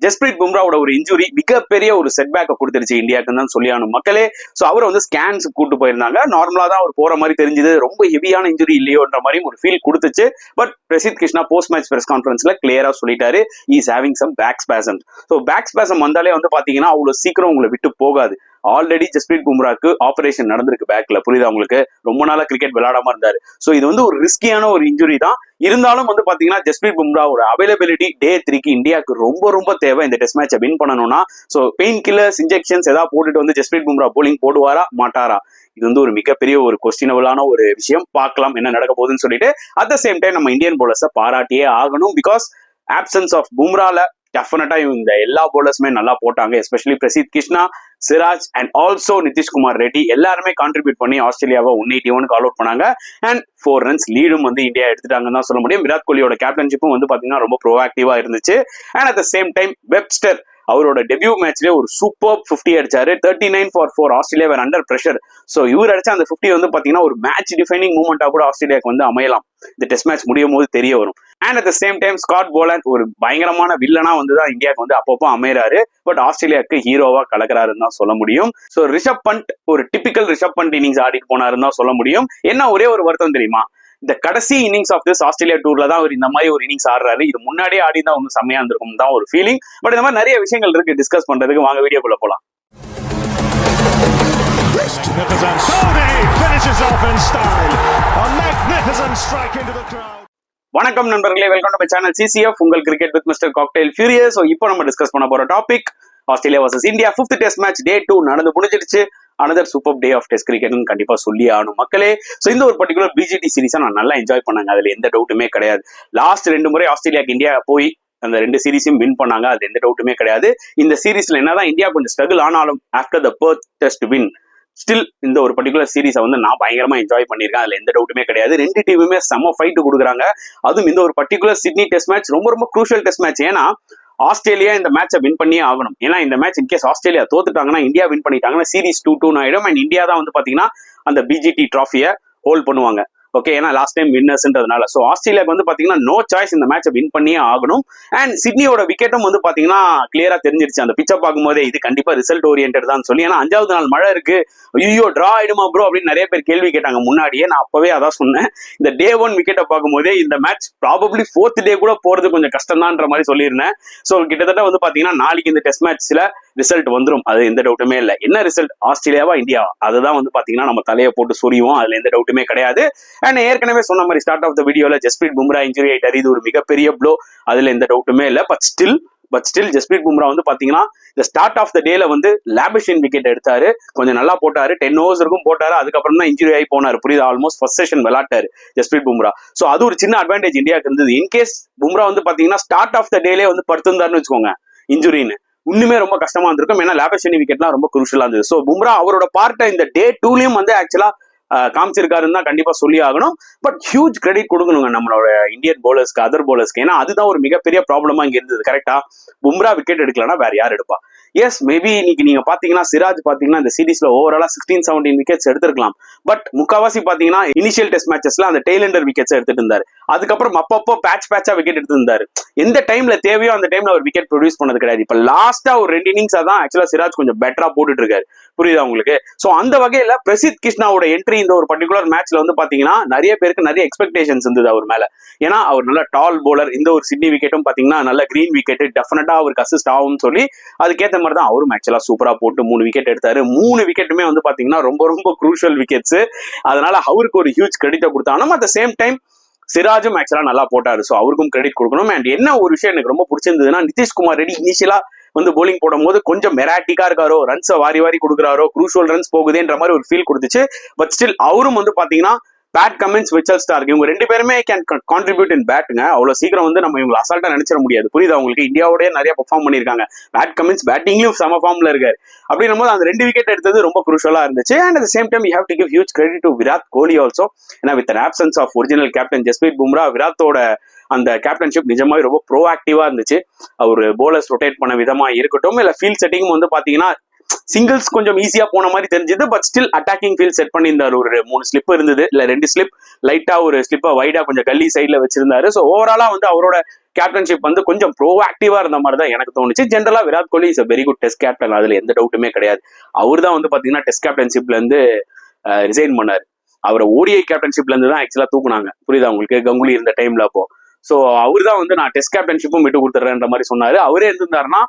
ஜஸ்பிரீத் பும்ராவோட ஒரு இன்ஜுரி மிகப்பெரிய ஒரு செட்பேக்கை கொடுத்துருச்சு இந்தியாவுக்கு தான் சொல்லியானும் மக்களே. ஸோ அவரை வந்து ஸ்கேன்ஸ் கூட்டு போயிருந்தாங்க. நார்மலா தான் அவர் போற மாதிரி தெரிஞ்சது, ரொம்ப ஹெவியான இன்ஜுரி இல்லையோன்ற மாதிரி ஒரு ஃபீல் கொடுத்துச்சு. But Prasidh Krishna post match press கான்ஃபரன்ஸ்ல கிளியரா சொல்லிட்டாரு, is having some back spasm. So back spasm வந்தாலே வந்து பாத்தீங்கன்னா அவ்வளவு சீக்கிரம் உங்களை விட்டு போகாது. ஆல்ரெடி ஜஸ்பிரீத் பும்ராக்கு ஆபரேஷன் நடந்திருக்கு பேக்ல, புரியுதா உங்களுக்கு? ரொம்ப நாளா கிரிக்கெட் விளையாடாம இருந்தாரு. ஸோ இது வந்து ஒரு ரிஸ்கியான ஒரு இன்ஜுரி தான். இருந்தாலும் வந்து பாத்தீங்கன்னா ஜஸ்பிரீத் பும்ராவோட அவைலபிலிட்டி டே 3க்கு இந்தியாவுக்கு ரொம்ப ரொம்ப தேவை இந்த டெஸ்ட் மேட்சை வின் பண்ணணும்னா. ஸோ பெயின் கில்லர்ஸ் இன்ஜெக்ஷன்ஸ் ஏதாவது போட்டுட்டு வந்து ஜஸ்பிரீத் பும்ரா போலிங் போடுவாரா மாட்டாரா, இது வந்து ஒரு மிகப்பெரிய ஒரு கொஸ்டினபிளான ஒரு விஷயம். பார்க்கலாம் என்ன நடக்க போகுதுன்னு சொல்லிட்டு. அட் த சேம் டைம் நம்ம இந்தியன் போலர்ஸை பாராட்டியே ஆகணும். பிகாஸ் ஆப்சன்ஸ் ஆஃப் பும்ரால டெஃபினட்டா இந்த எல்லா போலர்ஸுமே நல்லா போட்டாங்க. Especially Prasidh Krishna, Siraj and also Nitish Kumar Reddy எல்லாருமே கான்ட்ரிபியூட் பண்ணி ஆஸ்திரேலியாவை 181 கால் அவுட் பண்ணாங்க. அண்ட் 4 runs லீடும் வந்து இந்தியா எடுத்துட்டாங்கன்னு தான் சொல்ல முடியும். விராட் கோலியோட கேப்டன்ஷிப்பும் வந்து பாத்தீங்கன்னா ரொம்ப ப்ரோஆக்டிவா இருந்துச்சு. And at the same time Webster அவரோட டெபியூ மேட்ச்லயே ஒரு சூப்பர் 50 அடிச்சாரு. 39 for 4. ஆஸ்திரேலியா வேற அண்டர் பிரஷர். ஸோ இவர் அடிச்ச அந்த 50 வந்து பாத்தீங்கன்னா ஒரு மேட்ச் டிஃபைனிங் மூமெண்டா கூட ஆஸ்திரேலியாவுக்கு வந்து அமையலாம். இந்த டெஸ்ட் மேட்ச் முடியும் போது தெரிய வரும். And at the same time Scott Poland ஒரு பயங்கரமான வில்லனா வந்து தான் இந்தியாவுக்கு வந்து அப்பப்போ அமையறாரு. பட் ஆஸ்திரேலியாவுக்கு ஹீரோவா கலக்கிறாருன்னு தான் சொல்ல முடியும். ஸோ ரிஷப் பண்ட் ஒரு டிபிக்கல் ரிஷப் பண்ட் இன்னிங்ஸ் ஆடிட்டு போனாருன்னு தான் சொல்ல முடியும். என்ன ஒரே ஒரு வருத்தம் தெரியுமா, இந்த கடைசி இன்னிங்ஸ் ஆஃப் திஸ் ஆஸ்திரேலியா டூர்ல தான் அவர் இந்த மாதிரி ஒரு இன்னிங்ஸ் ஆடுறாரு. இது முன்னாடியே ஆடி தான் ஒன்றும் செம்மையா இருந்திருக்கும் தான் ஒரு ஃபீலிங். பட் இந்த மாதிரி நிறைய விஷயங்கள் இருக்கு டிஸ்கஸ் பண்றதுக்கு. வாங்க வீடியோக்குள்ள போலாம். வணக்கம் நண்பர்களே, welcome to my channel CCF, உங்கள் cricket with mister cocktail furious. So இப்போ நம்ம டிஸ்கஸ் பண்ண போற topic Australia versus India 5th test match day 2 நடந்து முடிஞ்சிருச்சு. Another super day of test கிரிக்கெட்னு கண்டிப்பா சொல்லி ஆகணும் மக்களே. ஸோ இந்த ஒரு பர்டிகுலர் BGT சீரீஸை நான் நல்லா என்ஜாய் பண்ணாங்க, அதுல எந்த டவுட்டுமே கிடையாது. லாஸ்ட் 2 முறை ஆஸ்திரேலியாவுக்கு இந்தியா போய் அந்த 2 சீரீஸையும் வின் பண்ணாங்க, அது எந்த டவுட்டுமே கிடையாது. இந்த சீரீஸ்ல என்னதான் இந்தியா கொஞ்சம் ஸ்ட்ரகிள் ஆனாலும் after the Perth test win still இந்த ஒரு பர்டிகுலர் சீரீஸை வந்து நான் பயங்கரமா என்ஜாய் பண்ணியிருக்கேன், அதுல எந்த டவுட்டுமே கிடையாது. 2 டீமுமே செம்ம ஃபைட் கொடுக்குறாங்க. அதுவும் இந்த ஒரு பர்டிகுலர் சிட்னி டெஸ்ட் மேட்ச் ரொம்ப ரொம்ப குரூஷியல் டெஸ்ட் மேட்ச். ஏன்னா ஆஸ்திரேலியா இந்த மேட்சை வின் பண்ணியே ஆகணும். ஏன்னா இந்த மேட்ச் இன்கேஸ் ஆஸ்திரேலியா தோத்துட்டாங்கன்னா, இந்தியா வின் பண்ணிட்டாங்கன்னா சீரீஸ் 2-2 ஆயிடும். அண்ட் இந்தியா தான் வந்து பாத்தீங்கன்னா அந்த BGT ட்ராஃபியை ஹோல்ட் பண்ணுவாங்க. ஓகே, ஏன்னா லாஸ்ட் டைம் வின்னர்ஸ்ன்றதுனால. ஸோ ஆஸ்திரேலியாவுக்கு வந்து பாத்தீங்கன்னா நோ சாய்ஸ், இந்த மேட்சை வின் பண்ணியே ஆகணும். அண்ட் சிட்னியோட விக்கெட்டும் வந்து பாத்தீங்கன்னா கிளியரா தெரிஞ்சிருச்சு அந்த பிச்சை பார்க்கும் போதே, இது கண்டிப்பா ரிசல்ட் ஓரியன்ட் தான் சொல்லி. ஏன்னா 5வது நாள் மழை இருக்கு, ஐயோ டிரா ஆயிடுமா ப்ரோ அப்படின்னு நிறைய பேர் கேள்வி கேட்டாங்க முன்னாடியே. நான் அப்பவே அதான் சொன்னேன், இந்த டே 1 விக்கெட்டை பார்க்கும் போதே இந்த மேட்ச் ப்ராபப்ளி 4th டே கூட போறது கொஞ்சம் கஷ்டம் தான்ற மாதிரி சொல்லியிருந்தேன். ஸோ கிட்டத்தட்ட வந்து பாத்தீங்கன்னா நாளைக்கு இந்த டெஸ்ட் மேட்ச்ல ரிசல்ட் வந்துடும், அது எந்த டவுட்டுமே இல்லை. என்ன ரிசல்ட், ஆஸ்திரேலியாவா இந்தியாவா, அதுதான் வந்து பாத்தீங்கன்னா நம்ம தலையை போட்டு சொரிவோம், அதுல எந்த டவுட்டுமே கிடையாது. அண்ட் ஏற்கனவே சொன்ன மாதிரி ஸ்டார்ட் ஆஃப் த வீடியோல ஜஸ்பிரீத் பும்ரா இன்ஜுரி ஆயிட்டாரு, இது ஒரு மிகப்பெரிய ப்ளோ, அதுல எந்த டவுட்டுமே இல்லை. பட் ஸ்டில் ஜஸ்பிரீத் பும்ரா வந்து பாத்தீங்கன்னா இந்த ஸ்டார்ட் ஆஃப் த டேல வந்து லேபிஷியன் விக்கெட் எடுத்தாரு, கொஞ்சம் நல்லா போட்டாரு, 10 overs இருக்கும் போட்டாரு. அதுக்கப்புறம் தான் இன்ஜுரி ஆகி போனாரு, புரியுது? ஆல்மோஸ்ட் ஃபர்ஸ்ட் செஷன் விளையாட்டாரு ஜஸ்பிரீத் பும்ரா. ஸோ அது ஒரு சின்ன அட்வான்டேஜ் இந்தியாவுக்கு இருந்தது. இன்கேஸ் பும்ரா வந்து பாத்தீங்கன்னா ஸ்டார்ட் ஆஃப் த டேலே வந்து படுத்திருந்தாருன்னு வச்சுக்கோங்க இன்ஜுரின்னு, இன்னுமே ரொம்ப கஷ்டமா இருந்திருக்கும். ஏன்னா லேபிஷியன் விக்கெட்லாம் ரொம்ப குரூஷியலா இருந்தது. ஸோ பும்ரா அவரோட பார்ட்டை இந்த டே 2லயும் வந்து ஆக்சுவலா காமிச்சிருக்காருன்னு தான் கண்டிப்பா சொல்லி ஆகணும். பட் ஹியூஜ் கிரெடிட் கொடுக்கணுங்க நம்மளோட இந்தியன் போலர்ஸ்க்கு, அதர் போலர்ஸ்க்கு. ஏன்னா அதுதான் ஒரு மிகப்பெரிய ப்ராப்ளமா இங்க இருந்தது. கரெக்டா, பும்ரா விக்கெட் எடுக்கலன்னா வேற யார் எடுப்பா? எஸ், மேபி இன்னைக்கு நீங்க பாத்தீங்கன்னா சிராஜ் பாத்தீங்கன்னா இந்த சீரீஸ்ல ஓவராலா 16-17 விக்கெட்ஸ் எடுத்திருக்கலாம். பட் முக்காவாசி பாத்தீங்கன்னா இனிஷியல் டெஸ்ட் மேட்சஸ்ல அந்த டெய்லண்டர் விக்கெட்ஸ் எடுத்துட்டு இருந்தாரு. அதுக்கப்புறம் அப்பப்போ பேட்சா விக்கெட் எடுத்து இருந்தாரு. எந்த டைம்ல தேவையோ அந்த டைம்ல அவர் விக்கெட் ப்ரொடியூஸ் பண்ணது கிடையாது. இப்ப லாஸ்டா ஒரு 2 இன்னிங்ஸா தான் ஆக்சுவலா சிராஜ் கொஞ்சம் பெட்டரா போட்டுட்டு இருக்காரு, புரியுதா உங்களுக்கு? சோ அந்த வகையில பிரசித் கிருஷ்ணாவோட என்ட்ரி இந்த ஒரு பர்டிகுலர் மேட்ச்ல வந்து பாத்தீங்கன்னா நிறைய பேருக்கு நிறைய எக்ஸ்பெக்டேஷன்ஸ் இருந்தது அவர் மேல. ஏன்னா அவர் நல்ல டால் போலர், இந்த ஒரு சிட்னி விக்கெட்டும் பாத்தீங்கன்னா நல்ல கிரீன் விக்கெட், டெஃபினட்டா அவருக்கு அசிஸ்ட் ஆகும்னு சொல்லி அதுக்கேற்ற மாதிரி தான் அவரும் ஆக்சுவலா சூப்பரா போட்டு 3 விக்கெட் எடுத்தாரு. 3 விக்கெட்டுமே வந்து பாத்தீங்கன்னா ரொம்ப ரொம்ப குரூஷியல் விக்கெட்ஸ். அதனால அவருக்கு ஒரு ஹியூஜ் கிரெடிட்டை கொடுத்தாலும் அட் த சேம் டைம் சிராஜும் ஆக்சுவலா நல்லா போட்டாரு. ஸோ அவருக்கும் கிரெடிட் கொடுக்கணும். அண்ட் என்ன ஒரு விஷயம் எனக்கு ரொம்ப பிடிச்சிருந்ததுன்னா, நிதிஷ்குமார் ரெட்டி இனிஷியலா வந்து போலிங் போடும் போது கொஞ்சம் மெராட்டிக்கா இருக்காரோ, ரன்ஸை வாரி கொடுக்குறாரோ, குரூஷியல் ரன்ஸ் போகுதுன்ற மாதிரி ஒரு ஃபீல் கொடுத்துச்சு. பட் ஸ்டில் அவரும் வந்து பாத்தீங்கன்னா பேட் கமின்ஸ், மிச்சல் ஸ்டார்க், இவங்க 2 பேருமே கேன் கான்ட்ரிபியூட் இன் பேட்டுங்க. அவ்வளவு சீக்கிரம் வந்து நம்ம இவங்க அசால்ட்டா நினைச்சிட முடியாது, புரியுது? அவங்களுக்கு இந்தியாவோடய நிறைய பெர்ஃபார்ம் பண்ணிருக்காங்க. பேட் கமின்ஸ் பேட்டிங்லயும் சம ஃபார்ம்ல இருக்காரு. அப்படின்னும் போது அந்த 2 விக்கெட் எடுத்தது ரொம்ப குரூஷியலா இருந்துச்சு. And at the same time you have to give huge credit to Virat Kohli also. ஏன்னா with options of original captain Jasprit Bumrah, விராத்தோட அந்த கேப்டன்ஷிப் நிஜமாவே ரொம்ப ப்ரோஆக்டிவா இருந்துச்சு. அவர் போலர்ஸ் ரொட்டேட் பண்ண விதமா இருக்கட்டும், இல்ல ஃபீல்ட் செட்டிங் வந்து பாத்தீங்கன்னா சிங்கிள்ஸ் கொஞ்சம் ஈஸியா போன மாதிரி தெரிஞ்சது. But still attacking field set பண்ணியிருந்தாரு. ஒரு 3 ஸ்லிப் இருந்தது, இல்ல 2 ஸ்லிப், லைட்டா ஒரு ஸ்லிப்பை வைடா கொஞ்சம் கல்லி சைட்ல வச்சிருந்தாரு. ஸோ ஓவராலா வந்து அவரோட கேப்டன்ஷிப் வந்து கொஞ்சம் ப்ரோஆக்டிவா இருந்த மாதிரி தான் எனக்கு தோணுச்சு. ஜென்ரலா Virat Kohli is a very good test captain, அதுல எந்த டவுட்டுமே கிடையாது. அவர் தான் வந்து பாத்தீங்கன்னா டெஸ்ட் கேப்டன்ஷிப்ல இருந்து ரிசைன் பண்ணாரு. அவரை ஓடிஐ கேப்டன்ஷிப்ல இருந்து தான் ஆக்சுவலா தூக்குனாங்க, புரியுதா உங்களுக்கு, கங்குலி இருந்த டைம்ல. அப்போ சோ அவர் தான் வந்து நான் டெஸ்ட் கேப்டன்ஷிப்பும் விட்டு கொடுத்துறேன்ற மாதிரி சொன்னாரு. அவரே இருந்திருந்தாருன்னா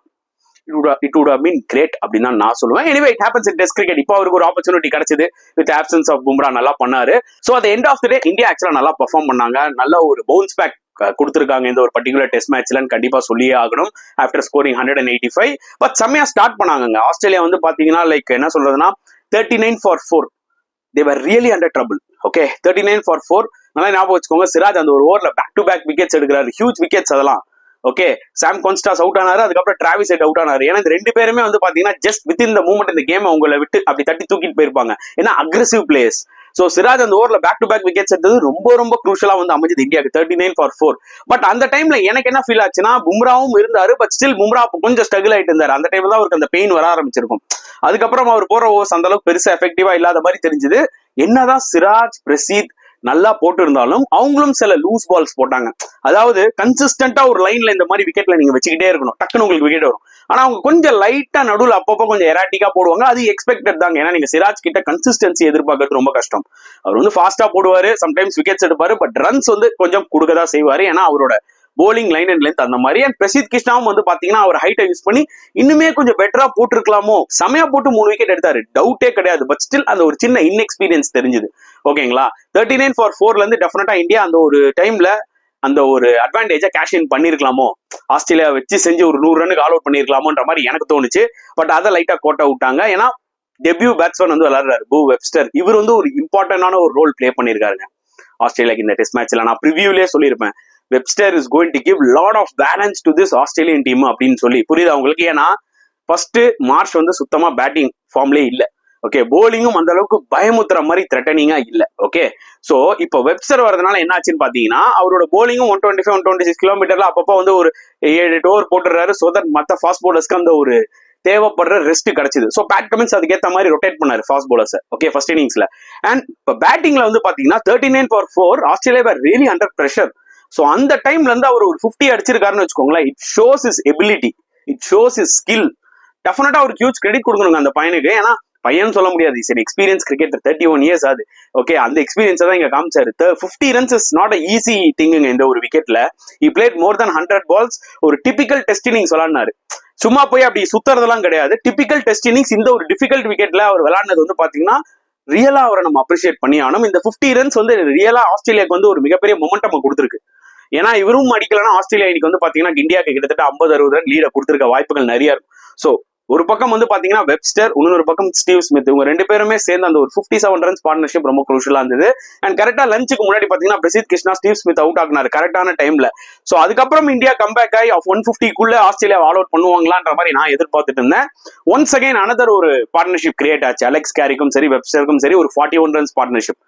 it would have been great அப்படின்னு தான் நான் சொல்லுவேன். Anyway it happens in test cricket. இப்போ அவருக்கு ஒரு ஆப்பர்ச்சுனிட்டி கிடைச்சது வித் ஆப்சன்ஸ் ஆஃப் பும்ரா, நல்லா பண்ணாரு. So at the end of the day India ஆக்சுவலா நல்லா பெர்ஃபார்ம் பண்ணாங்க, நல்ல ஒரு பவுன்ஸ் பேக் கொடுத்துருக்காங்க இந்த ஒரு பர்டிகுலர் டெஸ்ட் மேட்ச்லன்னு கண்டிப்பா சொல்லியே ஆகணும். ஆஃப்டர் ஸ்கோரிங் 185 பட் செம்மையா ஸ்டார்ட் பண்ணாங்க. ஆஸ்திரேலியா வந்து பாத்தீங்கன்னா லைக் என்ன சொல்றதுன்னா 39 for 4 they were really under trouble. Okay, 39 for 4 நல்லா ஞாபகம் வச்சுக்கோங்க. சிராஜ் அந்த ஒரு ஓவர்ல பேக் டு பேக் விக்கெட்ஸ் எடுக்கிறாரு, ஹியூஜ் விக்கெட்ஸ் அதெல்லாம். ஓகே, சாம் கான்ஸ்டாஸ் அவுட் ஆனாரு, அதுக்கப்புறம் டிராவிஸ் ஹெட் அவுட் ஆனாரு. ஏன்னா இந்த ரெண்டு பேருமே வந்து பாத்தீங்கன்னா just with in the moment இந்த கேம் அவங்களை விட்டு அப்படி தட்டி தூக்கிட்டு போயிருப்பாங்க, ஏன்னா அக்ரெசிவ் பிளேயர்ஸ். சோ சிராஜ் அந்த ஓவர்ல பேக் டு பேக் விக்கெட்ஸ் எடுத்தது ரொம்ப ரொம்ப குரூஷலா வந்து அமைஞ்சது இந்தியாவுக்கு 39 for 4. பட் அந்த டைம்ல எனக்கு என்ன ஃபீல் ஆச்சுன்னா, பும்ராவும் இருந்தாரு, பட் ஸ்டில் பும்ரா கொஞ்சம் ஸ்ட்ரகிள் ஆயிட்டு இருந்தாரு. அந்த டைம்ல தான் அவருக்கு அந்த பெயின் வர ஆரம்பிச்சிருக்கும். அதுக்கப்புறம் அவர் போற ஓவர்ஸ் அந்த அளவுக்கு பெருசா எஃபெக்டிவா இல்லாத மாதிரி தெரிஞ்சது. என்னதான் சிராஜ், பிரசீத் நல்லா போட்டு இருந்தாலும் அவங்களும் சில லூஸ் பால்ஸ் போட்டாங்க. அதாவது கன்சிஸ்டன்டா ஒரு லைன்ல இந்த மாதிரி விக்கெட்ல நீங்க வச்சுக்கிட்டே இருக்கணும், டக்குன்னு உங்களுக்கு விக்கெட் வரும். ஆனா அவங்க கொஞ்சம் லைட்டா நடுவில் அப்பப்போ கொஞ்சம் எராட்டிக்கா போடுவாங்க, அது எக்ஸ்பெக்டட் தாங்க. ஏன்னா நீங்க சிராஜ் கிட்ட கன்சிஸ்டன்சி எதிர்பார்க்கறது ரொம்ப கஷ்டம். அவர் வந்து ஃபாஸ்டா போடுவாரு, சம்டைம்ஸ் விக்கெட்ஸ் எடுப்பாரு, பட் ரன்ஸ் வந்து கொஞ்சம் கொடுக்கதான் செய்வாரு, ஏன்னா அவரோட போலிங் லைன் அண்ட் லென்த் அந்த மாதிரி. அண்ட் பிரசித் கிருஷ்ணாவும் வந்து பாத்தீங்கன்னா அவர் ஹைட்டை யூஸ் பண்ணி இன்னுமே கொஞ்சம் பெட்டரா போட்டுருக்கலாமோ, செமையா போட்டு 3 விக்கெட் எடுத்தாரு, டவுட்டே கிடையாது. பட் ஸ்டில் அந்த ஒரு சின்ன இன்எக்ஸ்பீரியன்ஸ் தெரிஞ்சுது. ஓகேங்களா, 39 for 4ல இருந்து டெஃபினட்டா இந்தியா அந்த ஒரு டைம்ல அந்த ஒரு அட்வான்டேஜா கேஷ் இன் பண்ணிருக்கலாமோ, ஆஸ்திரேலியா வச்சு செஞ்சு ஒரு 100 ரனுக்கு ஆல் அவுட் பண்ணிருக்கலாமோன்ற மாதிரி எனக்கு தோணுச்சு. பட் அதை லைட்டா கோட்டை விட்டாங்க. ஏன்னா டெபியூ பேட்ஸ்மேன் வந்து விளையாடுறாரு போ வெப்ஸ்டர், இவர் வந்து ஒரு இம்பார்ட்டன்டான ஒரு ரோல் பிளே பண்ணிருக்காருங்க ஆஸ்திரேலியாக்கு இந்த டெஸ்ட் மேட்ச்ல. நான் ப்ரிவியூலயே சொல்லியிருப்பேன், Webster is going to give lot of balance to this Australian team அப்படின்னு சொல்லி. புரியுதா உங்களுக்கு? ஏன்னா ஃபர்ஸ்ட் மார்ச் வந்து சுத்தமா பேட்டிங் ஃபார்ம்லேயே இல்ல. ஓகே, போலிங்கும் அந்த அளவுக்கு பயமுத்துற மாதிரி த்ரெட்டனிங்கா இல்ல. ஓகே, சோ இப்போ வெப்ஸ்டர் வரதுனால என்ன ஆச்சுன்னு பாத்தீங்கன்னா, அவரோட போலிங்கும் 125 126 கிலோமீட்டர்ல அப்பப்போ வந்து ஒரு 7-8 ஓவர் போட்டுறாரு. சோ தட் மத்த ஃபாஸ்ட் போலர்ஸ்க்கு அந்த ஒரு தேவைப்படுற ரெஸ்ட் கிடைச்சது. ஸோ பேட் கமின்ஸ் அதுக்கேற்ற மாதிரி ரொட்டேட் பண்ணாரு ஃபாஸ்ட் போலர்ஸ். ஓகே, ஃபர்ஸ்ட் இன்னிங்ஸ்ல. அண்ட் இப்போ பேட்டிங்ல வந்து பாத்தீங்கன்னா 39 for 4 Australia were really under pressure. So அந்த டைம்ல இருந்து அவர் ஒரு 50 அடிச்சிருக்காருன்னு வச்சுக்கோங்களேன். It shows his ability, it shows his skill. Definitely அவருக்கு ஹியூஜ் கிரெடிட் கொடுக்கணுங்க அந்த பையனுக்கு. ஏன்னா பையன் சொல்ல முடியாது, இஸ் எக்ஸ்பீரியன்ஸ் கிரிக்கெட்டர், 31 இயர்ஸ் ஆகுது. ஓகே, அந்த எக்ஸ்பீரியன்ஸ் தான் இங்க காமிச்சாரு. 50 runs is not a easy திங்குங்க இந்த ஒரு விக்கெட்ல. He played more than 100 balls. ஒரு டிபிக்கல் டெஸ்ட் இன்னிங்ஸ் விளையாடினாரு, சும்மா போய் அப்படி சுத்துறதெல்லாம் கிடையாது. டிபிக்கல் டெஸ்ட் இன்னிங்ஸ் இந்த ஒரு டிஃபிகல்ட் விக்கெட்ல அவர் விளையாடினது வந்து பாத்தீங்கன்னா ரியலா அவரை நம்ம அப்ரிஷியேட் பண்ணி ஆனோம். இந்த 50 ரன்ஸ் வந்து ரியலா ஆஸ்திரேலியாவுக்கு வந்து ஒரு மிகப்பெரிய மொமெண்டம் கொடுத்துருக்கு. ஏன்னா இவரும் அடிக்கலன்னா ஆஸ்திரேலியா இன்னைக்கு வந்து பாத்தீங்கன்னா இந்தியாவுக்கு கிட்டத்தட்ட 50-60 ரன் லீட கொடுத்துருக்க வாய்ப்புகள் நிறைய இருக்கும். ஸோ ஒரு பக்கம் வந்து பாத்தீங்கன்னா வெப்ஸ்டர், இன்னொரு பக்கம் ஸ்டீவ் ஸ்மித், இவங்க 2 பேருமே சேர்ந்து அந்த ஒரு 57 ரன்ஸ் பார்ட்னர்ஷிப் ரொம்ப குரூஷலா இருந்தது. அண்ட் கரெக்டா லஞ்சுக்கு முன்னாடி பாத்தீங்கன்னா Prasidh Krishna Steve Smith out ஆகினாரு கரெக்டான டைம்ல. சோ அதுக்கப்புறம் இந்தியா கம்பேக் ஆகி 150க்குள்ள ஆஸ்திரேலியா ஆல் அவுட் பண்ணுவாங்களான்ற மாதிரி நான் எதிர்பார்த்துட்டு இருந்தேன். ஒன்ஸ் அகைன் அனதர் ஒரு பார்ட்னர்ஷிப் கிரியேட் ஆச்சு. அலெக்ஸ் கேரிக்கும் சரி வெப்ஸ்டருக்கும் சரி ஒரு 41 ரன்ஸ் பார்ட்னர்ஷிப்.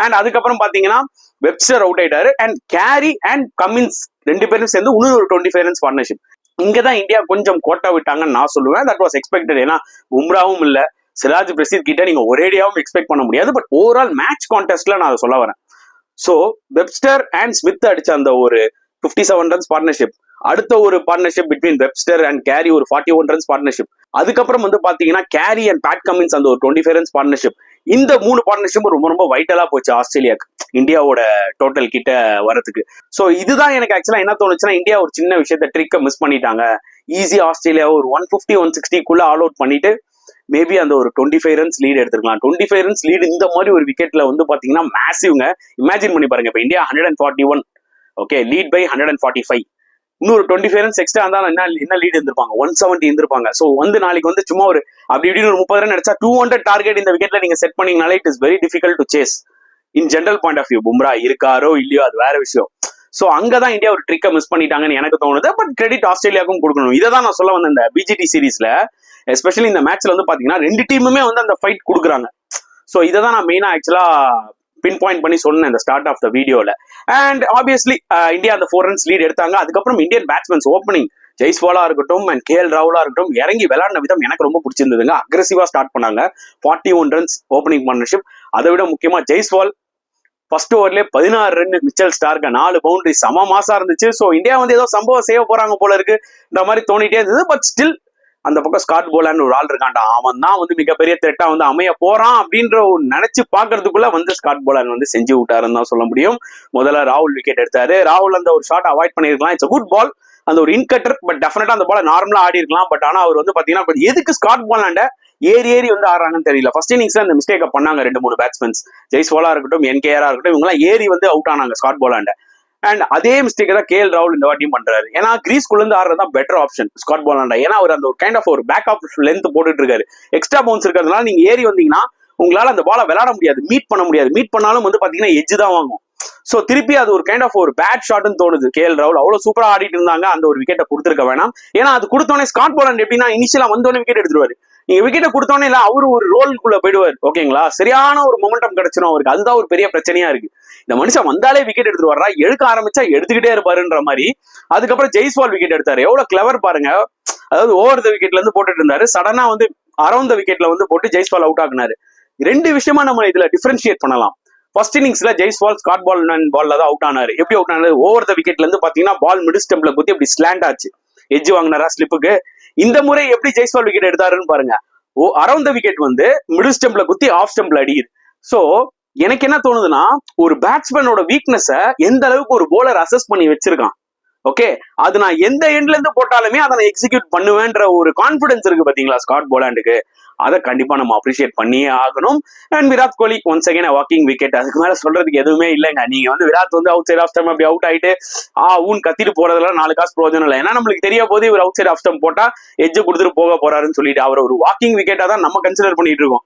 அண்ட் அதுக்கப்புறம் பாத்தீங்கன்னா வெப்ஸ்டர் அவுட் ஆயிட்டாரு. அண்ட் கேரி அண்ட் கமின்ஸ் 2 பேரும் சேர்ந்து இன்னொரு ஒரு 25 ரன்ஸ் பார்ட்னர்ஷிப். இங்கதான் இந்தியா கொஞ்சம் கோட்டா விட்டாங்கன்னு நான் சொல்லுவேன். That was expected. ஏன்னா பும்ராவும் இல்ல, சிராஜ் பிரசித் கிட்ட நீங்க ஒரேடியாவும் எக்ஸ்பெக்ட் பண்ண முடியாது. பட் ஓவரால் மேட்ச் கான்டெஸ்ட்ல நான் அதை சொல்ல வரேன். சோ வெப்ஸ்டர் அண்ட் ஸ்மித் அடிச்ச அந்த ஒரு 57 ரன்ஸ் பார்ட்னர்ஷிப், அடுத்த ஒரு partnership between Webster and carry ஒரு 41 ரன்ஸ் பார்ட்னர்ஷிப், அதுக்கப்புறம் வந்து பாத்தீங்கன்னா கேரி அண்ட் பேட் கமின்ஸ் அந்த ஒரு 25 ரன்ஸ் பார்ட்னர்ஷிப். இந்த 3 பார்ட்னர்ஷிப்பும் ரொம்ப ரொம்ப வைட்டலா போச்சு ஆஸ்திரேலியாவுக்கு இந்தியாவோட டோட்டல் கிட்ட வரதுக்கு. சோ இதுதான் எனக்கு ஆக்சுவலா என்ன தோணுச்சுன்னா, இந்தியா ஒரு சின்ன விஷயத்த ட்ரிக்க மிஸ் பண்ணிட்டாங்க. ஈஸி ஆஸ்திரேலியா ஒரு 150 160க்குள்ள ஆல் அவுட் பண்ணிட்டு மேபி அந்த ஒரு 25 ரன்ஸ் லீட் எடுத்துக்கலாம். 25 ரன்ஸ் லீடு இந்த மாதிரி ஒரு விக்கெட்ல வந்து பாத்தீங்கன்னா மேசிவ்ங்க. இமேஜின் பண்ணி பாருங்க, இப்ப இந்தியா 141, ஓகே, லீட் பை 145, இன்னொரு 25 ரன்ஸ் எக்ஸ்ட்ரா இருந்தா என்ன லீட் இருந்திருப்பாங்க, 170 இருந்திருப்பாங்க. சோ வந்து நாளைக்கு வந்து சும்மா ஒரு அப்படி இப்படின்னு ஒரு 30 ரன் அடிச்சா 200 டார்கெட் இந்த விக்கெட்ல நீங்க செட் பண்ணீங்கனாலே it is very difficult to chase in general point of view. Bumrah இருக்காரோ இல்லையோ அது வேற விஷயம். சோ அங்கதான் இந்தியா ஒரு ட்ரிக்கை மிஸ் பண்ணிட்டாங்கன்னு எனக்கு தோணுது. பட் கிரெடிட் ஆஸ்திரேலியாவுக்கும் கொடுக்கணும். இதை தான் நான் சொல்ல வந்தேன். இந்த பிஜிடி சீரீஸ்ல எஸ்பெஷலி இந்த மேட்ச்ல வந்து பாத்தீங்கன்னா 2 டீமுமே வந்து அந்த ஃபைட் கொடுக்குறாங்க. சோ இதை தான் நான் மெயினா ஆக்சுவலா பின் பாயிண்ட் பண்ணி சொன்னேன் இந்த ஸ்டார்ட் ஆஃப் த வீடியோல. அண்ட் ஆப்வியஸ்லி இந்தியா அந்த 4 ரன்ஸ் லீட் எடுத்தாங்க. அதுக்கப்புறம் இந்தியன் பேட்ஸ்மேன்ஸ் ஓப்பனிங் ஜெய்ஸ்வாலா இருக்கட்டும் அண்ட் கேஎல் ராகுலா இருக்கட்டும் இறங்கி விளையாடின விதம் எனக்கு ரொம்ப பிடிச்சிருந்ததுங்க. அக்ரெசிவா ஸ்டார்ட் பண்ணாங்க. 41 ரன்ஸ் ஓப்பனிங் பார்ட்னர்ஷிப். அதை விட முக்கியமா ஜெய்ஸ்வால் ஃபர்ஸ்ட் ஓவர்லேயே 16 ரன் மிச்சல் ஸ்டார்க்கு 4 பவுண்டரி சம மாசா இருந்துச்சு. ஸோ இந்தியா வந்து ஏதோ சம்பவம் செய்ய போறாங்க போல இருக்குன்ற மாதிரி தோணிட்டே இருந்தது. பட் ஸ்டில் அந்த பக்கம் ஸ்காட் போலான்னு ஒரு ஆள் இருக்காண்டா, அவன் தான் வந்து மிகப்பெரிய த்ரெட்டா வந்து அமைய போறான் அப்படின்ற ஒரு நினைச்சு பாக்குறதுக்குள்ள வந்து ஸ்காட் போலான் வந்து செஞ்சு விட்டாருன்னு தான் சொல்ல முடியும். முதல்ல ராகுல் விக்கெட் எடுத்தாரு. ராகுல் அந்த ஒரு ஷாட் அவாய்ட் பண்ணிருக்கலாம். இட்ஸ் குட் பால், அந்த ஒரு இன்கட்டர். பட் டெஃபினட்டா அந்த பால நார்மலா ஆடி இருக்கலாம். பட் ஆனா அவர் வந்து பாத்தீங்கன்னா எதுக்கு ஸ்காட் போலாண்ட ஏறி வந்து ஆடுறாங்கன்னு தெரியல. ஃபர்ஸ்ட் இன்னிங்ஸ்ல அந்த மிஸ்டேக்கை பண்ணாங்க 2-3 பேட்ஸ்மேன்ஸ், ஜெய்ஸ்வாலா இருக்கட்டும், என்கேஆரா இருக்கட்டும், இவங்க எல்லாம் ஏறி வந்து அவுட் ஆனாங்க ஸ்காட் போலாண்ட. அண்ட் அதே மிஸ்டேக் தான் கேஎல் ராகுல் இந்த வாட்டியும் பண்றாரு. ஏன்னா கிரீஸ்குள்ள இருந்து ஆடுறதா பெட்டர் ஆப்ஷன் ஸ்காட் போலாண்டா. ஏன்னா அவர் அந்த ஒரு கைண்ட் ஆஃப் ஒரு பேக் ஆஃப் லென்த் போட்டுட்டு இருக்காரு. எக்ஸ்ட்ரா பவுன்ஸ் இருக்கிறதுனால நீங்க ஏறி வந்தீங்கன்னா உங்களால அந்த பாலை விளையாட முடியாது, மீட் பண்ண முடியாது. மீட் பண்ணாலும் வந்து பாத்தீங்கன்னா எஜ்ஜு தான் வாங்கும். சோ திருப்பி அது ஒரு கைண்ட் ஆஃப் ஒரு பேட் ஷாட்னு தோணுது. கேஎல் ராகுல் அவ்வளவு சூப்பரா ஆடிட்டு இருந்தாங்க, அந்த ஒரு விக்கெட்டை கொடுத்துருக்க வேணாம். ஏன்னா அது கொடுத்தோன்னே ஸ்காட் போலாண்ட் எப்படின்னா இனிஷியலா வந்தோடனே விக்கெட் எடுத்துருவாரு. நீங்க விக்கெட்டை கொடுத்தோன்னே இல்ல அவரு ஒரு ரோலுக்குள்ள போயிடுவார். ஓகேங்களா, சரியான ஒரு மொமெண்டம் கிடைச்சிடும் அவருக்கு. அதுதான் ஒரு பெரிய பிரச்சனையா இருக்கு. இந்த மனுஷன் வந்தாலே விக்கெட் எடுத்துட்டு வர்றா, எடுக்க ஆரம்பிச்சா எடுத்துக்கிட்டே இருப்பாருன்ற மாதிரி. அதுக்கப்புறம் ஜெய்ஸ்வால் விக்கெட் எடுத்தாரு. எவ்வளவு கிளவர் பாருங்க. அதாவது ஓவர் த விக்கெட்ல இருந்து போட்டுட்டு இருந்தாரு, சடனா வந்து அரௌண்ட் த விக்கெட்ல வந்து போட்டு ஜெய்ஸ்வால் அவுட் ஆக்குனாரு. 2 விஷயமா நம்ம இதுல டிஃபரன்ஷியேட் பண்ணலாம். ஃபர்ஸ்ட் இன்னிங்ஸ்ல ஜெய்ஸ்வால் ஸ்காட் பால்ல தான் அவுட் ஆனாரு. எப்படி அவுட் ஆனாரு? ஓவர் த விக்கெட்ல இருந்து பாத்தீங்கன்னா பால் மிடில் ஸ்டெம்ப்ல குத்தி அப்படி ஸ்லாண்ட் ஆச்சு, எட்ஜ் வாங்கினாரா ஸ்லிப்புக்கு. இந்த முறை எப்படி ஜெய்ஸ்வால் விக்கெட் எடுத்தாருன்னு பாருங்க. அரௌண்ட் த விக்கெட் வந்து மிடில் ஸ்டெம்ப்ல குத்தி ஆஃப் ஸ்டெம்ப்ல அடிக்குது. சோ எனக்கு என்ன தோணுதுன்னா, ஒரு பேட்ஸ்மேனோட வீக்னஸ எந்த அளவுக்கு ஒரு போலர் அசஸ் பண்ணி வச்சிருக்கான். ஓகே, அது நான் எந்த எண்ட்ல இருந்து போட்டாலுமே அதை நான் எக்ஸிக்யூட் பண்ணுவேன்ற ஒரு கான்பிடன்ஸ் இருக்கு பாத்தீங்களா ஸ்காட் போலாண்டுக்கு. அதை கண்டிப்பா நம்ம அப்ரிஷியேட் பண்ணியே ஆகணும். And Virat Kohli once again walking wicket. அதுக்கு மேல சொல்றதுக்கு எதுவுமே இல்லைங்க. நீங்க வந்து விராட் வந்து அவுட் சைட் ஆஃப் ஸ்டம்ப் அப்படி அவுட் ஆயிட்டு ஊன் கத்திட்டு போறதுல 4 காசு பிரயோஜனம் இல்லை. ஏன்னா நம்மளுக்கு தெரிய போது இவர் அவுட் சைட் ஆஃப் ஸ்டம்ப் போட்டா எட்ஜ் கொடுத்துட்டு போக போறாருன்னு சொல்லிட்டு அவர் ஒரு வாக்கிங் விக்கெட்டா தான் நம்ம கன்சிடர் பண்ணிட்டு இருக்கோம்.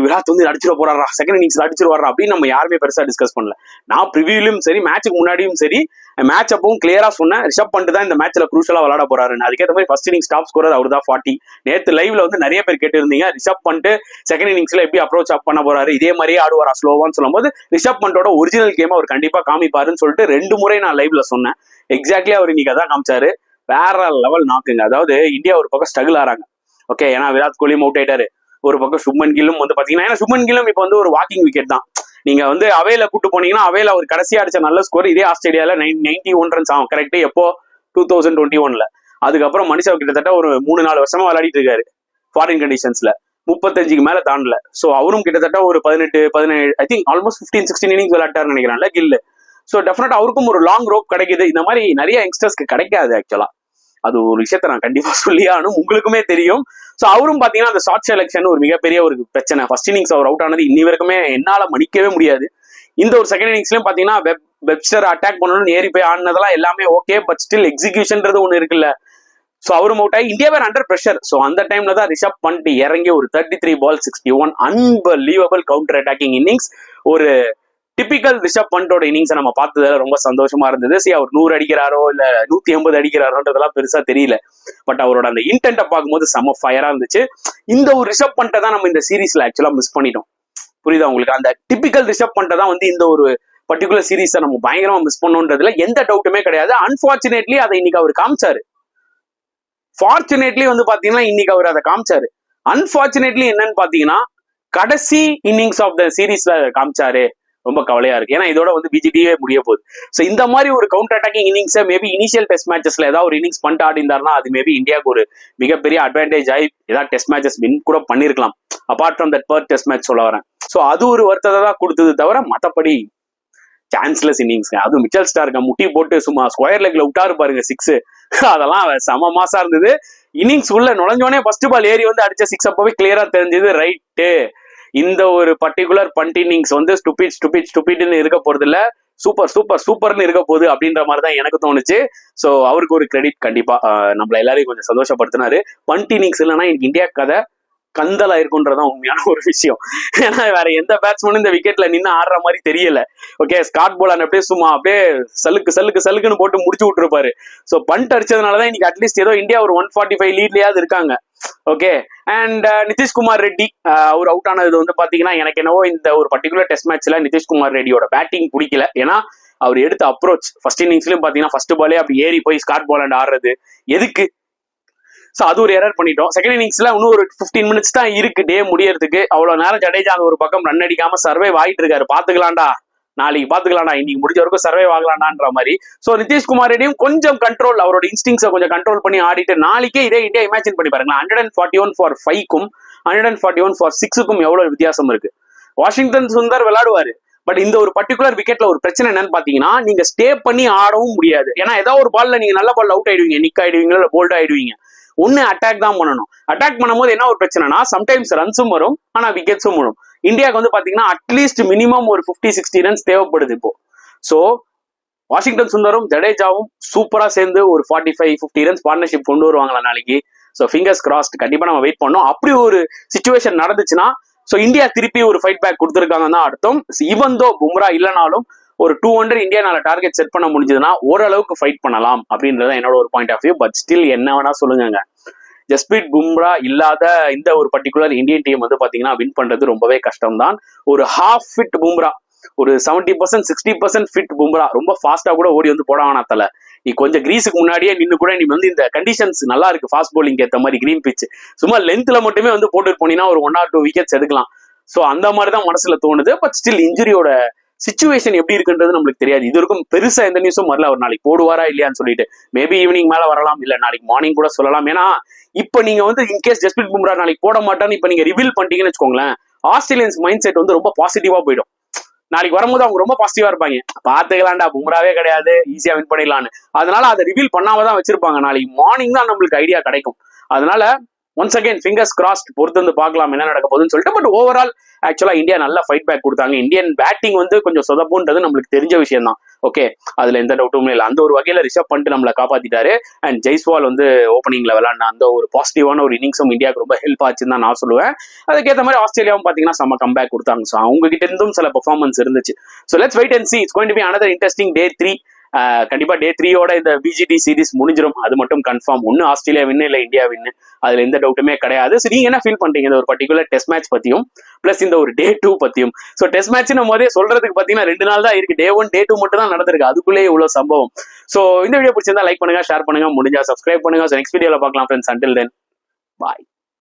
விராட் வந்து அடிச்சிட போறாரா, செகண்ட் இன்னிங்ஸ்ல அடிச்சிருவாரா அப்படின்னு நம்ம யாருமே பெருசா டிஸ்கஸ் பண்ணல. நான் ப்ரிவியூலயும் சரி மேட்சுக்கு முன்னாடியும் சரி மேட்ச் அப்பவும் கிளியரா சொன்னேன், ரிஷப் பண்ட் தான் இந்த மேட்ச்ல குரூஷலா விளையாட போறாருன்னு. அதுக்கேற்ற மாதிரி ஃபர்ஸ்ட் இன்னிங்ஸ் டாப் ஸ்கோரர் அவர் தான் 40. நேற்று லைவ்ல வந்து நிறைய பேர் கேட்டு இருந்தீங்க ரிஷப் பண்ட் செகண்ட் இன்னிங்ஸ்ல எப்படி அப்ரோச் அப் பண்ண போறாரு, இதே மாதிரியே ஆடுவாரா ஸ்லோவான்னு சொல்லும் போது ரிஷப் பண்டோட ஒரிஜினல் கேம் அவர் கண்டிப்பா காமிப்பாருன்னு சொல்லிட்டு 2 முறை நான் லைவ்ல சொன்னேன். எக்ஸாக்ட்லி அவர் இன்னைக்கு அதான் காமிச்சாரு. வேற லெவல் நாக்குங்க. அதாவது இந்தியா ஒரு பக்கம் ஸ்ட்ரகிள் ஆறாங்க. ஓகே, ஏன்னா விராட் கோலியும் அவுட் ஆயிட்டாரு. ஒரு பக்கம் சுப்மன் கில்லும் வந்து பாத்தீங்கன்னா, ஏன்னா சுப்மன் கில்லும் இப்ப வந்து ஒரு வாக்கிங் விக்கெட் தான். நீங்க வந்து அவேல கூட்டு போனீங்கன்னா அவேல அவர் கடைசியா அடிச்ச நல்ல ஸ்கோர் இதே ஆஸ்திரேலியால 91 ரன்ஸ் ஆகும். கரெக்ட், எப்போ 2021ல. அதுக்கப்புறம் மனுஷா கிட்டத்தட்ட ஒரு 3-4 வருஷமா விளையாடிட்டு இருக்காரு ஃபாரின் கண்டிஷன்ஸ்ல. 35க்கு மேல தாண்டல. சோ அவரும் கிட்டத்தட்ட ஒரு 18-17 ஐ திங்க் ஆல்மோஸ்ட் 15-16 இன்னிங்ஸ் விளையாட்டாருன்னு நினைக்கிறேன்ல கில்லு. சோ டெஃபினட்டா அவருக்கும் ஒரு லாங் ரோப் கிடைக்குது. இந்த மாதிரி நிறைய யங்ஸ்டர்ஸ்க்கு கிடைக்காது ஆக்சுவலா. அது ஒரு விஷயத்த நான் கண்டிப்பா சொல்லி ஆகணும், உங்களுக்குமே தெரியும். சோ அவரும் பாத்தீங்கன்னா அந்த ஷார்ட் செலக்ஷன் ஒரு மிகப்பெரிய ஒரு பிரச்சனை. ஃபர்ஸ்ட் இன்னிங்ஸ் அவர் அவுட் ஆனது இன்னி வரைக்குமே என்னால மன்னிக்கவே முடியாது. இந்த ஒரு செகண்ட் இன்னிங்ஸ்லயும் பாத்தீங்கன்னா வெப்ஸ்டர் அட்டாக் பண்ணணும்னு ஏறி போய் ஆடினதெல்லாம் எல்லாமே ஓகே, பட் ஸ்டில் எக்ஸிகியூஷன்றது ஒண்ணு இருக்குல்ல. சோ அவரும் அவுட் ஆகி இந்தியா வேற அண்டர் பிரஷர். சோ அந்த டைம்ல தான் ரிஷப் பண்ட் இறங்கி ஒரு 33 பால் 61 அன்பலீவபிள் கவுண்டர் அட்டாக்கிங் இன்னிங்ஸ். ஒரு டிபிக்கல் ரிஷப் பண்டோட இன்னிங்ஸை நம்ம பார்த்ததுல ரொம்ப சந்தோஷமா இருந்தது. சரி, அவர் 100 அடிக்கிறாரோ இல்ல 180 அடிக்கிறாரோன்றதெல்லாம் பெருசா தெரியல. பட் அவரோட அந்த இன்டென்ட்டை பார்க்கும்போது செம ஃபயரா இருந்துச்சு. இந்த ஒரு ரிஷப் பண்டை தான் நம்ம இந்த சீரீஸ்ல ஆக்சுவலா மிஸ் பண்ணிட்டோம். புரியுதா உங்களுக்கு? அந்த டிபிக்கல் ரிஷப் பண்டை தான் வந்து இந்த ஒரு பர்டிகுலர் சீரீஸை நம்ம பயங்கரமா மிஸ் பண்ணோன்றதுல எந்த டவுட்டுமே கிடையாது. அன்பார்ச்சுனேட்லி அதை இன்னைக்கு அவர் காமிச்சாரு. ஃபார்ச்சுனேட்லி வந்து பாத்தீங்கன்னா இன்னைக்கு அவர் அதை காமிச்சாரு. அன்பார்ச்சுனேட்லி என்னன்னு பாத்தீங்கன்னா கடைசி இன்னிங்ஸ் ஆஃப் த சீரீஸ்ல காமிச்சாரு. ரொம்ப கவலையா இருக்கு. ஏன்னா இதோட வந்து பிஜிடியே முடிய போகுது. ஸோ இந்த மாதிரி ஒரு கவுண்டர் அட்டாக்கிங் இன்னிங்ஸை மேபி இனிஷியல் டெஸ்ட் மேட்சஸ்ல ஏதாவது ஒரு இன்னிங்ஸ் பண்ணிட்டு ஆடிந்தாருன்னா அது மேபி இந்தியாவுக்கு ஒரு மிகப்பெரிய அட்வான்டேஜ் ஆகி ஏதாவது டெஸ்ட் மேட்சஸ் வின் கூட பண்ணிருக்கலாம். Apart from that per test match சொல்ல வரேன். ஸோ அது ஒரு வருத்தத்தை தான் கொடுத்தது தவிர மற்றபடி சான்ஸ்லெஸ் இன்னிங்ஸ்ங்க. அதுவும் மிச்சல் ஸ்டார்க்க முட்டி போட்டு சும்மா ஸ்கொயர் லெக்ல விட்டாரு பாருங்க 6, அதெல்லாம் செம மாசா இருந்தது. இன்னிங்ஸ் உள்ள நுழைஞ்சோடனே ஃபர்ஸ்ட் பால் ஏறி வந்து அடிச்ச 6 அப்பவே கிளியரா தெரிஞ்சது. ரைட்டு, இந்த ஒரு பர்டிகுலர் பண்ட் இன்னிங்ஸ் வந்து ஸ்டூபிட்னு இருக்க போறது இல்ல, சூப்பர்னு இருக்க போகுது அப்படின்ற மாதிரி தான் எனக்கு தோணுச்சு. ஸோ அவருக்கு ஒரு கிரெடிட் கண்டிப்பா. நம்மள எல்லாரையும் கொஞ்சம் சந்தோஷப்படுத்தினாரு. பண்ட் இன்னிங்ஸ் இல்லைன்னா எனக்கு இந்தியா கதை கந்தலா இருக்குன்றதான் உண்மையான ஒரு விஷயம். ஏன்னா வேற எந்த பேட்ஸ்மேனும் இந்த விக்கெட்ல நின்று ஆடுற மாதிரி தெரியல. ஓகே, ஸ்காட் போலான் அப்படியே சும்மா அப்படியே சலுக்குன்னு போட்டு முடிச்சு விட்டுருப்பாரு. ஸோ பண்ட் அடிச்சதுனாலதான் இன்னைக்கு அட்லீஸ்ட் ஏதோ இந்தியா ஒரு 145 லீட்லயாவது இருக்காங்க. Okay, and Nitish Kumar Reddy our out ஆனது வந்து பாத்தீங்கன்னா எனக்கு என்னவோ இந்த ஒரு பர்டிகுலர் டெஸ்ட் மேட்ச்ல நிதிஷ்குமார் ரெட்டியோட பேட்டிங் பிடிக்கல. ஏன்னா அவர் எடுத்த அப்ரோச் ஃபர்ஸ்ட் இன்னிங்ஸ்லயும் பாத்தீங்கன்னா ஃபர்ஸ்ட் பாலே அப்படி ஏறி போய் ஸ்காட் போலாண்ட் ஆடுறது எதுக்கு? ஸோ அது ஒரு எரர் பண்ணிட்டோம். செகண்ட் இன்னிங்ஸ்ல இன்னும் ஒரு 15 மினிட்ஸ் தான் இருக்கு டே முடியறதுக்கு. அவ்வளவு நேரம் ஜடேஜா அந்த ஒரு பக்கம் ரன் அடிக்காம சர்வைவ் ஆயிட்டு இருக்காரு. பாத்துக்கலாம்டா நாளைக்கு பாத்துக்கலாம்டா, இன்னைக்கு முடிஞ்ச வரைக்கும் சர்வே ஆகலாம்ன்ற மாதிரி. சோ நிதிஷ்குமார் ரெட்டியும் கொஞ்சம் கண்ட்ரோல், அவரோட இன்ஸ்டிங்ஸை கொஞ்சம் கண்ட்ரோல் பண்ணி ஆடிட்டு நாளைக்கே இதே இந்தியா இமேஜின் பண்ணி பாருங்களா, 141 for 5க்கும் 141 for 6க்கும் எவ்வளவு வித்தியாசம் இருக்கு. வாஷிங்டன் சுந்தர் விளையாடுவாரு, பட் இந்த ஒரு பர்டிகுலர் விக்கெட்ல ஒரு பிரச்சனை என்னன்னு பாத்தீங்கன்னா, நீங்க ஸ்டே பண்ணி ஆடவும் முடியாது. ஏன்னா ஏதாவது ஒரு பால்ல நீங்க நல்ல பால் அவுட் ஆயிடுவீங்க, நிக் ஆயிடுவீங்க, இல்ல போல்ட் ஆயிடுவீங்க. ஒன்னு அட்டாக் தான் பண்ணணும். அட்டாக் பண்ணும்போது என்ன ஒரு பிரச்சனைனா, சம்டைம்ஸ் ரன்ஸும் வரும், ஆனா விக்கெட்ஸும் வரும். இந்தியாவுக்கு வந்து பாத்தீங்கன்னா அட்லீஸ்ட் மினிமம் ஒரு 50-60 ரன்ஸ் தேவைப்படுது இப்போ. சோ வாஷிங்டன் சுந்தரும் ஜடேஜாவும் சூப்பரா சேர்ந்து ஒரு 45-50 ரன்ஸ் பார்ட்னர்ஷிப் கொண்டு வருவாங்களா நாளைக்கு. ஸோ ஃபிங்கர்ஸ் கிராஸ்ட், கண்டிப்பா நம்ம வெயிட் பண்ணோம். அப்படி ஒரு சிச்சுவேஷன் நடந்துச்சுன்னா ஸோ இந்தியா திருப்பி ஒரு ஃபைட் பேக் கொடுத்துருக்காங்கன்னு தான் அர்த்தம். ஈவன் தோ பும்ரா இல்லைனாலும் ஒரு 200 இந்தியானால டார்கெட் செட் பண்ண முடிஞ்சதுன்னா ஓரளவுக்கு ஃபைட் பண்ணலாம் அப்படின்றத என்னோட ஒரு point of view. But still என்ன வேணா சொல்லுங்க, ஜஸ்பிரீத் பும்ரா இல்லாத இந்த ஒரு பர்டிகுலர் இந்தியன் டீம் வந்து பாத்தீங்கன்னா வின் பண்றது ரொம்பவே கஷ்டம் தான். ஒரு ஹாஃப் ஃபிட் பும்ரா, ஒரு 70% 60% ஃபிட் பும்ரா ரொம்ப ஃபாஸ்டா கூட ஓடி வந்து போடாவானா தலை. நீ கொஞ்சம் கிரீஸுக்கு முன்னாடியே நின்று கூட நீ வந்து இந்த கண்டிஷன்ஸ் நல்லா இருக்கு ஃபாஸ்ட் போலிங் ஏற்ற மாதிரி கிரீன் பிச், சும்மா லென்த்ல மட்டுமே வந்து போட்டு போனீங்கன்னா ஒரு 1 or 2 விக்கெட்ஸ் எடுக்கலாம். ஸோ அந்த மாதிரி தான் மனசுல தோணுது. பட் ஸ்டில் இன்ஜுரியோட சிச்சுவேஷன் எப்படி இருக்குன்றது நம்மளுக்கு தெரியாது. இது வரைக்கும் பெருசா எந்த நியூஸும் வரல அவர் நாளைக்கு போடுவாரா இல்லையான்னு சொல்லிட்டு. மேபி ஈவினிங் மேல வரலாம், இல்ல நாளைக்கு மார்னிங் கூட சொல்லலாம். ஏன்னா இப்ப நீங்க வந்து இன்கேஸ் ஜஸ்பிரீத் பும்ரா நாளைக்கு போட மாட்டான்னு இப்ப நீங்க ரிவீல் பண்ணிட்டீங்கன்னு வச்சுக்கோங்களேன், ஆஸ்திரேலியன்ஸ் மைண்ட் செட் வந்து ரொம்ப பாசிட்டிவா போயிடும். நாளைக்கு வரும்போது அவங்க ரொம்ப பாசிட்டிவா இருப்பாங்க, பாத்துக்கலாம்டா பும்ராவே கிடையாது, ஈஸியா வின் பண்ணிடலான்னு. அதனால அதை ரிவீல் பண்ணாம தான் வச்சிருப்பாங்க. நாளைக்கு மார்னிங் தான் நம்மளுக்கு ஐடியா கிடைக்கும். அதனால ஒன்ஸ் அகைன் ஃபிங்கர்ஸ் கிராஸ்ட், பொறுத்து வந்து பார்க்கலாம் என்ன நடக்க போகுதுன்னு சொல்லிட்டு. பட் ஓவரால் ஆக்சுவலா இந்தியா நல்ல ஃபைட் பேக் கொடுத்தாங்க. இந்தியன் பேட்டிங் வந்து கொஞ்சம் சொதப்புன்றது நம்மளுக்கு தெரிஞ்ச விஷயம் தான். ஓகே, அதுல எந்த டவுட்டுமே இல்லை. அந்த ஒரு வகையில ரிஷப் பண்ணிட்டு நம்மளை காப்பாத்திட்டாரு. அண்ட் ஜெய்ஸ்வால் வந்து ஓப்பனிங்ல விளையாடின அந்த ஒரு பாசிட்டிவான ஒரு இன்னிங்ஸும் இந்தியாவுக்கு ரொம்ப ஹெல்ப் ஆச்சுன்னு தான் நான் சொல்லுவேன். அதுக்கேற்ற மாதிரி ஆஸ்திரேலியாவும் பாத்தீங்கன்னா செம்ம கம்பேக் கொடுத்தாங்க. ஸோ அவங்க கிட்ட இருந்தும் சில பெர்ஃபார்மன்ஸ் இருந்துச்சு. So let's wait and see. It's going to be another interesting day 3. கண்டிப்பா டே 3யோட இந்த பிஜிடி சீரிஸ் முடிஞ்சிடும், அது மட்டும் கன்ஃபார்ம். ஒன்னு ஆஸ்திரேலியா வின்னு இல்ல இந்தியா வின்னு, அதுல எந்த டவுட்டுமே கிடையாது. சோ நீங்க என்ன ஃபீல் பண்றீங்க இந்த ஒரு பர்டிகுலர் டெஸ்ட் மேட்ச் பத்தியும் பிளஸ் இந்த ஒரு டே 2 பத்தியும்? சோ டெஸ்ட் மேட்ச் நம்ம போதே சொல்றதுக்கு பாத்தீங்கன்னா 2 நாள் தான் இருக்கு. டே 1 டே 2 மட்டும் தான் நடந்திருக்கு, அதுக்குள்ளேயே இவ்வளவு சம்பவம். சோ இந்த வீடியோ பிடிச்சிருந்தா லைக் பண்ணுங்க, ஷேர் பண்ணுங்க, முடிஞ்சா சப்ஸ்கிரைப் பண்ணுங்க. நெக்ஸ்ட் வீடியோல பார்க்கலாம் ஃப்ரெண்ட்ஸ். அன்டில் தென் பாய்.